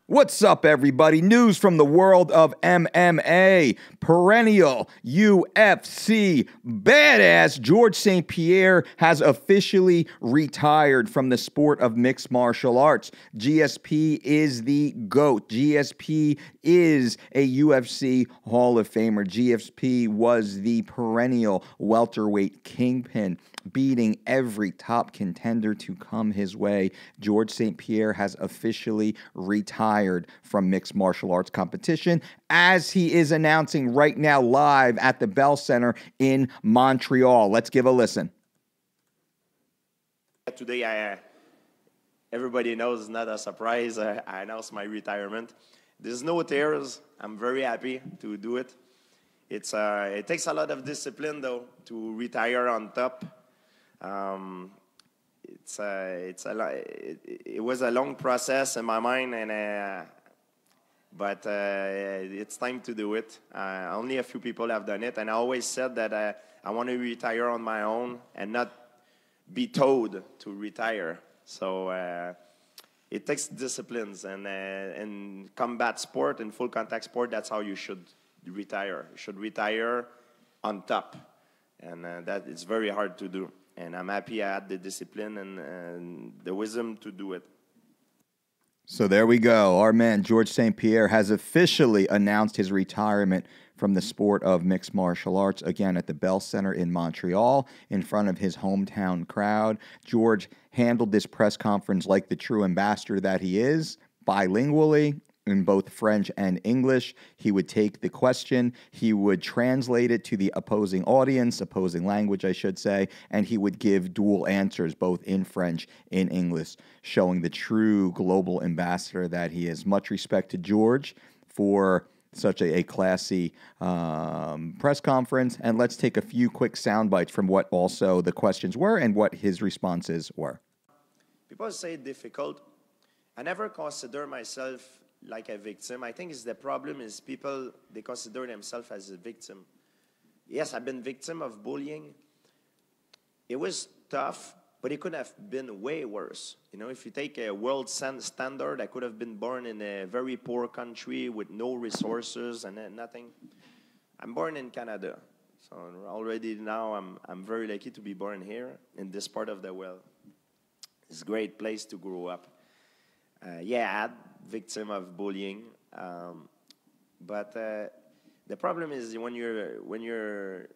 What's up, everybody? News from the world of MMA. Perennial UFC badass George St. Pierre has officially retired from the sport of mixed martial arts. GSP is the GOAT. GSP is a UFC Hall of Famer. GSP was the perennial welterweight kingpin, beating every top contender to come his way. George St. Pierre has officially retired from mixed martial arts competition, as he is announcing right now live at the Bell Center in Montreal. Let's give a listen. Today, everybody knows it's not a surprise. I announced my retirement. There's no tears. I'm very happy to do it. It takes a lot of discipline, though, to retire on top. It was a long process in my mind, but it's time to do it. Only a few people have done it, and I always said that I want to retire on my own and not be told to retire. So it takes disciplines, and in combat sport and full contact sport, that's how you should retire. You should retire on top, and that it's very hard to do. And I'm happy I had the discipline and the wisdom to do it. So there we go. Our man, George St. Pierre, has officially announced his retirement from the sport of mixed martial arts, again at the Bell Center in Montreal, in front of his hometown crowd. George handled this press conference like the true ambassador that he is, bilingually, in both French and English. He would take the question, he would translate it to the opposing audience, opposing language, I should say, and he would give dual answers, both in French and English, showing the true global ambassador that he is. Much respect to George for such a classy press conference. And let's take a few quick sound bites from what also the questions were and what his responses were. People say difficult. I never consider myself like a victim. I think the problem is people, they consider themselves as a victim. Yes, I've been victim of bullying. It was tough, but it could have been way worse. You know, if you take a world standard, I could have been born in a very poor country with no resources and nothing. I'm born in Canada, so already now I'm very lucky to be born here in this part of the world. It's a great place to grow up. Yeah, I had victim of bullying, but the problem is when you're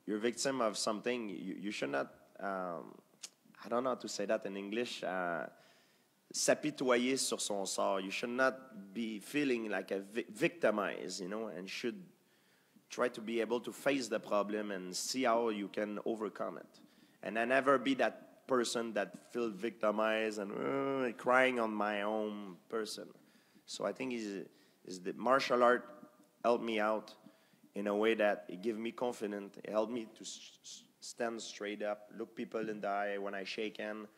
victim of something, you should not. I don't know how to say that in English. S'apitoyer sur son sort. You should not be feeling like a victimized, you know, and should try to be able to face the problem and see how you can overcome it, and I never be that person that feel victimized and crying on my own person. So I think is the martial art helped me out in a way that it gave me confidence. It helped me to stand straight up, look people in the eye when I shake hand,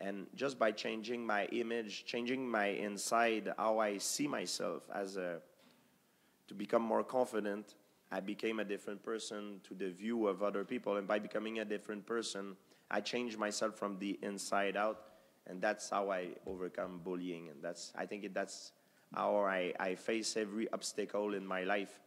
and just by changing my image, changing my inside, how I see myself to become more confident, I became a different person to the view of other people, and by becoming a different person, I changed myself from the inside out, and that's how I overcome bullying. And I think that's how I face every obstacle in my life.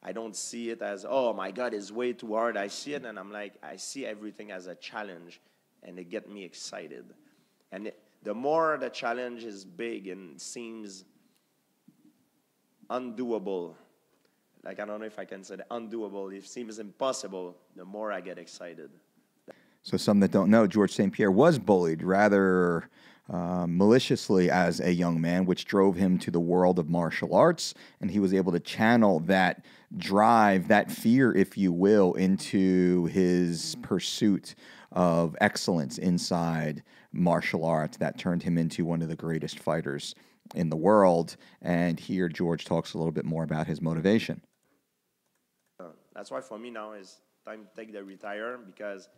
I don't see it as, oh my God, it's way too hard. I see it and I'm like, I see everything as a challenge, and it gets me excited. And the more the challenge is big and seems undoable, like I don't know if I can say that, undoable, it seems impossible, the more I get excited. So some that don't know, George St. Pierre was bullied rather maliciously as a young man, which drove him to the world of martial arts, and he was able to channel that drive, that fear, if you will, into his pursuit of excellence inside martial arts that turned him into one of the greatest fighters in the world. And here George talks a little bit more about his motivation. That's why for me now is time to take the retire, because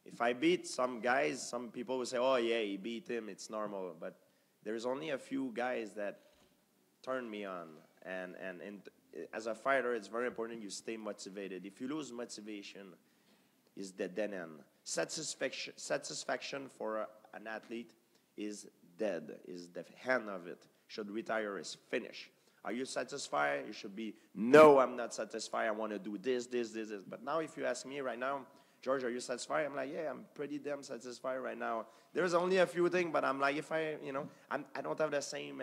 if I beat some guys, some people will say, oh, yeah, he beat him, it's normal. But there's only a few guys that turn me on. And as a fighter, it's very important you stay motivated. If you lose motivation, it's the dead end. Satisfaction for an athlete is dead, is the end of it. Should retire, is finished. Are you satisfied? You should be, no, I'm not satisfied. I want to do this, this, this, this. But now if you ask me right now, George, are you satisfied? I'm like, yeah, I'm pretty damn satisfied right now. There's only a few things, but I'm like, if I, I don't have the same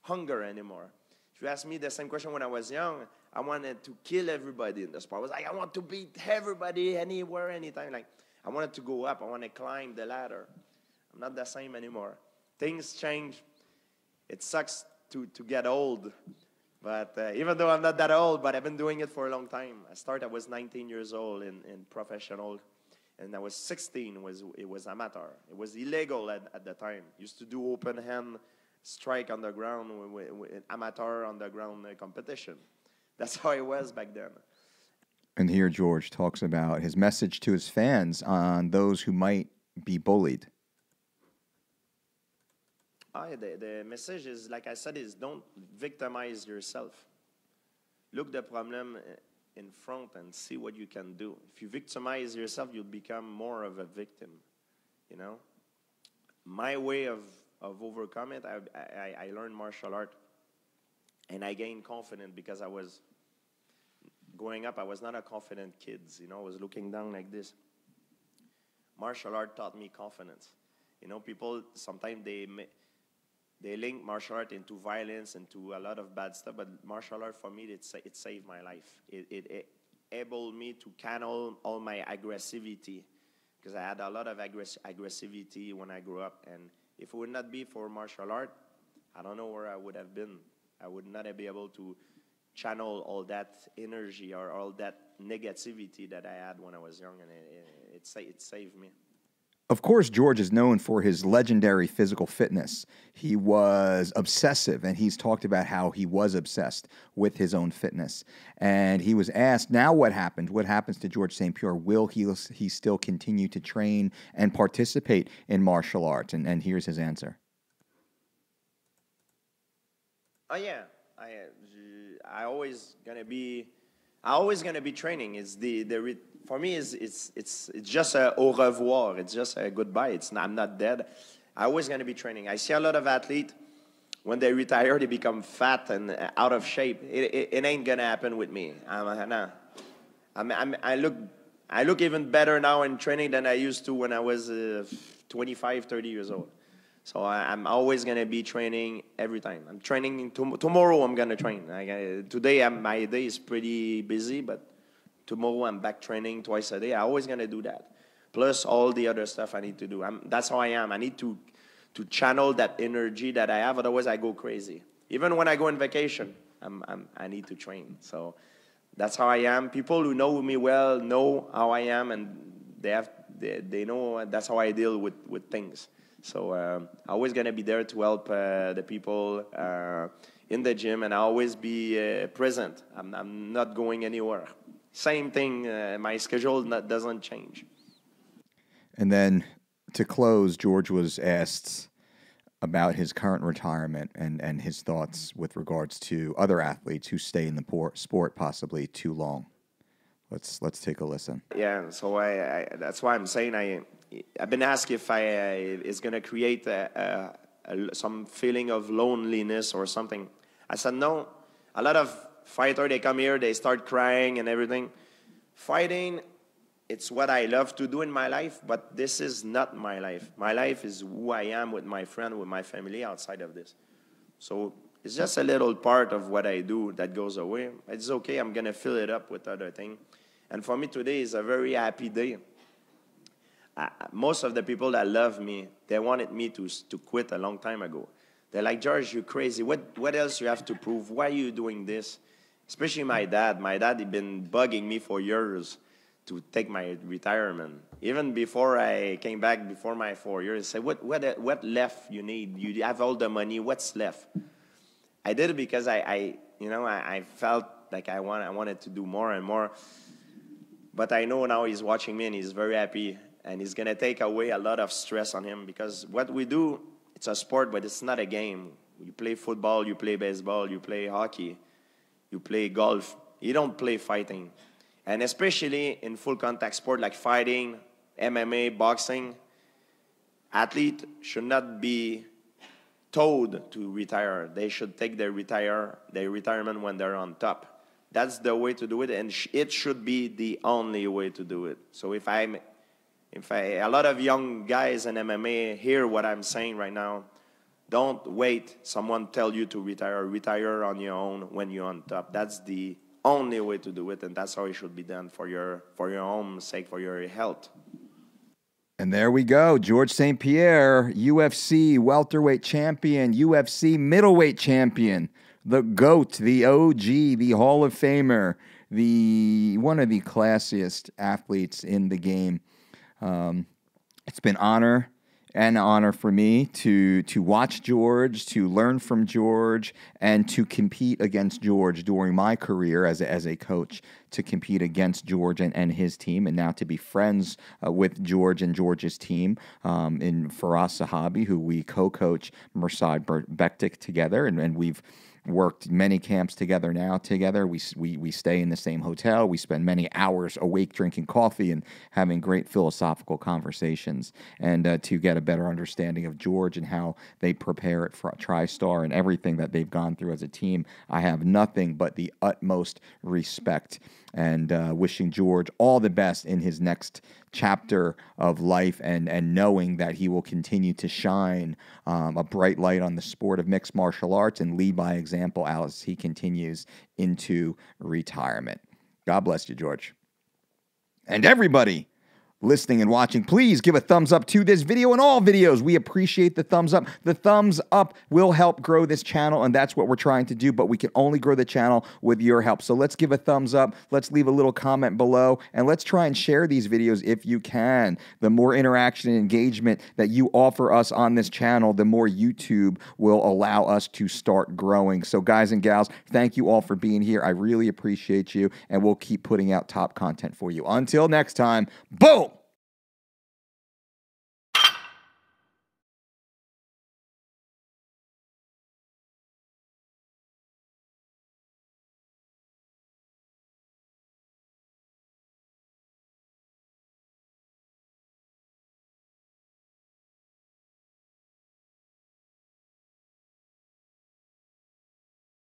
hunger anymore. If you ask me the same question when I was young, I wanted to kill everybody in the sport. I was like, I want to beat everybody anywhere, anytime. Like, I wanted to go up. I want to climb the ladder. I'm not the same anymore. Things change. It sucks to get old. But even though I'm not that old, but I've been doing it for a long time. I was 19 years old in professional, and I was 16. It was amateur. It was illegal at the time. Used to do open hand strike on the ground with amateur on the ground competition. That's how it was back then. And here George talks about his message to his fans on those who might be bullied. The message is, like I said, is don't victimize yourself. Look the problem in front and see what you can do. If you victimize yourself, you'll become more of a victim, My way of overcome it, I learned martial art, and I gained confidence because I was, growing up, I was not a confident kid, I was looking down like this. Martial art taught me confidence. People, sometimes they link martial art into violence, into a lot of bad stuff, but martial art for me, it saved my life. It enabled me to channel all my aggressivity, because I had a lot of aggressivity when I grew up, and if it would not be for martial art, I don't know where I would have been. I would not be able to channel all that energy or all that negativity that I had when I was young, and it saved me. Of course, George is known for his legendary physical fitness. He was obsessive, and he's talked about how he was obsessed with his own fitness. And he was asked, now what happened? What happens to George St. Pierre? Will he still continue to train and participate in martial arts? And here's his answer. Oh, yeah. I always gonna be training. For me, it's just a au revoir. It's just a goodbye. I'm not dead. I'm always going to be training. I see a lot of athletes, when they retire, they become fat and out of shape. It ain't going to happen with me. I look even better now in training than I used to when I was 25, 30 years old. So I'm always going to be training every time. I'm training. Tomorrow I'm going to train. Today my day is pretty busy, but tomorrow I'm back training twice a day. I'm always going to do that. Plus all the other stuff I need to do. That's how I am. I need to channel that energy that I have. Otherwise, I go crazy. Even when I go on vacation, I need to train. So that's how I am. People who know me well know how I am, and they know that's how I deal with things. So I'm always going to be there to help the people in the gym, and I'll always be present. I'm not going anywhere. Same thing, my schedule doesn't change. And then to close, George was asked about his current retirement and his thoughts with regards to other athletes who stay in the sport possibly too long. Let's take a listen. Yeah, so that's why I'm saying I've been asked if it's going to create some feeling of loneliness or something. I said no. A lot of fighters, they come here, they start crying and everything. Fighting, it's what I love to do in my life, but this is not my life. My life is who I am with my friend, with my family outside of this. So it's just a little part of what I do that goes away. It's okay. I'm going to fill it up with other things. And for me, today is a very happy day. Most of the people that love me, they wanted me to quit a long time ago. They're like, George, you're crazy. What else you have to prove? Why are you doing this? Especially my dad. My dad had been bugging me for years to take my retirement. Even before I came back, before my 4 years, he said, what left you need? You have all the money. What's left? I did it because I felt like I wanted to do more and more. But I know now he's watching me and he's very happy. And it's going to take away a lot of stress on him, because what we do, it's a sport, but it's not a game. You play football, you play baseball, you play hockey, you play golf. You don't play fighting. And especially in full contact sport like fighting, MMA, boxing, athlete should not be told to retire. They should take their retirement when they're on top. That's the way to do it, and it should be the only way to do it. So if a lot of young guys in MMA hear what I'm saying right now, don't wait someone tell you to retire. Retire on your own when you're on top. That's the only way to do it, and that's how it should be done for your own sake, for your health. And there we go. George St. Pierre, UFC welterweight champion, UFC middleweight champion, the GOAT, the OG, the Hall of Famer, one of the classiest athletes in the game. It's been an honor for me to watch George, to learn from George, and to compete against George during my career as a coach, to compete against George and his team, and now to be friends with George and George's team in Faraz Sahabi, who we co-coach Mirsad Bektik together, and we've worked many camps together. We stay in the same hotel. We spend many hours awake drinking coffee and having great philosophical conversations, and to get a better understanding of George and how they prepare at TriStar and everything that they've gone through as a team. I have nothing but the utmost respect, and wishing George all the best in his next chapter of life, and knowing that he will continue to shine a bright light on the sport of mixed martial arts and lead by example as he continues into retirement. God bless you, George. And everybody listening and watching, please give a thumbs up to this video and all videos. We appreciate the thumbs up. The thumbs up will help grow this channel, and that's what we're trying to do, but we can only grow the channel with your help. So let's give a thumbs up. Let's leave a little comment below, and let's try and share these videos if you can. The more interaction and engagement that you offer us on this channel, the more YouTube will allow us to start growing. So guys and gals, thank you all for being here. I really appreciate you, and we'll keep putting out top content for you. Until next time, boom!